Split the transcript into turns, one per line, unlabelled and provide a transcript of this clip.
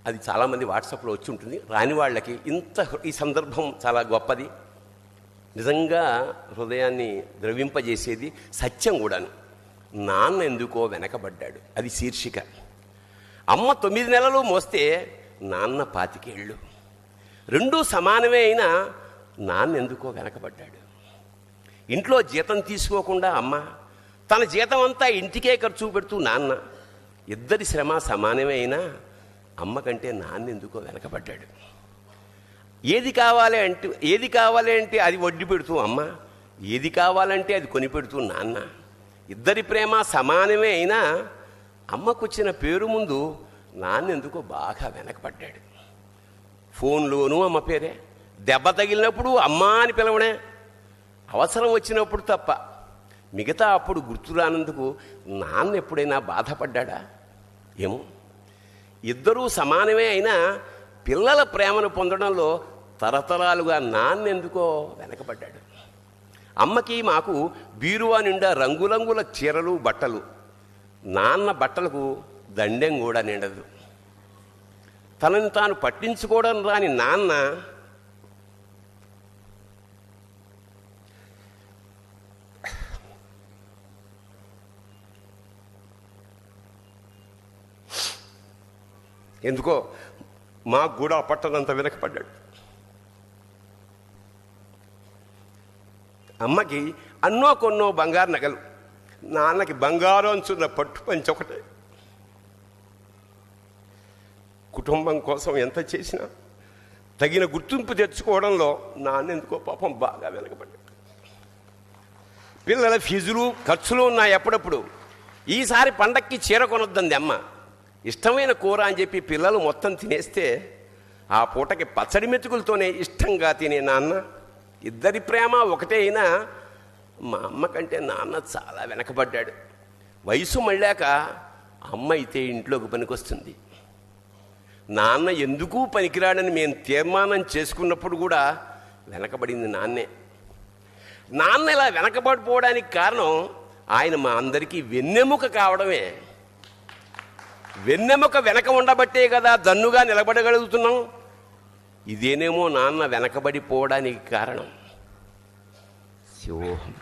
అది చాలామంది వాట్సాప్లో వచ్చి ఉంటుంది. రాని వాళ్ళకి ఈ సందర్భం చాలా గొప్పది, నిజంగా హృదయాన్ని ద్రవింపజేసేది, సత్యం కూడాను. నాన్న ఎందుకో వెనకబడ్డాడు, అది శీర్షిక. అమ్మ 9 నెలలు మోస్తే నాన్న 25 ఏళ్ళు. రెండూ సమానమే అయినా నాన్న ఎందుకో వెనకబడ్డాడు. ఇంట్లో జీతం తీసుకోకుండా అమ్మ, తన జీతం అంతా ఇంటికే ఖర్చు పెడుతూ నాన్న, ఇద్దరి శ్రమ సమానమే అయినా అమ్మ కంటే నాన్న ఎందుకో వెనకబడ్డాడు. ఏది కావాలి అంటే అది వడ్డీ పెడుతూ అమ్మ, ఏది కావాలంటే అది కొని పెడుతూ నాన్న, ఇద్దరి ప్రేమ సమానమే అయినా అమ్మకొచ్చిన పేరు ముందు నాన్న ఎందుకో బాగా వెనకబడ్డాడు. ఫోన్లోనూ అమ్మ పేరే, దెబ్బ తగిలినప్పుడు అమ్మ అని పిలవడే, అవసరం వచ్చినప్పుడు తప్ప మిగతా అప్పుడు గుర్తురానందుకు నాన్న ఎప్పుడైనా బాధపడ్డా ఏమో. ఇద్దరూ సమానమే అయినా పిల్లల ప్రేమను పొందడంలో తరతరాలుగా నాన్న ఎందుకో వెనకబడ్డాడు. అమ్మకి మాకు బీరువా నిండా రంగురంగుల చీరలు బట్టలు, నాన్న బట్టలకు దండెం కూడా నిండదు. తనని తాను పట్టించుకోవడం రాని నాన్న ఎందుకో మాకు కూడా పట్టనంత వెనకపడ్డాడు. అమ్మకి అన్నో కొన్నో బంగారు నగలు, నాన్నకి బంగారం అంచున్న పట్టు పంచి ఒకటే. కుటుంబం కోసం ఎంత చేసినా తగిన గుర్తింపు తెచ్చుకోవడంలో నాన్న ఎందుకో పాపం బాగా వెనకబడ్డాడు. పిల్లల ఫీజులు ఖర్చులు ఉన్నాయి. ఎప్పుడప్పుడు ఈసారి పండక్కి చీర కొనొద్దంది అమ్మ. ఇష్టమైన కూర అని చెప్పి పిల్లలు మొత్తం తినేస్తే ఆ పూటకి పచ్చడి మెతుకులతోనే ఇష్టంగా తినే నాన్న, ఇద్దరి ప్రేమ ఒకటే అయినా మా అమ్మ కంటే నాన్న చాలా వెనకబడ్డాడు. వయసు మళ్ళాక అమ్మ అయితే ఇంట్లోకి పనికొస్తుంది, నాన్న ఎందుకు పనికిరాడని మేము తీర్మానం చేసుకున్నప్పుడు కూడా వెనకబడింది నాన్నే. నాన్న ఇలా వెనకబడిపోవడానికి కారణం ఆయన మా అందరికీ వెన్నెముక కావడమే. వెన్నెముక వెనక ఉండబట్టే కదా దన్నుగా నిలబడగలుగుతున్నాం. ఇదేనేమో నాన్న వెనకబడిపోవడానికి కారణం. శివోహం.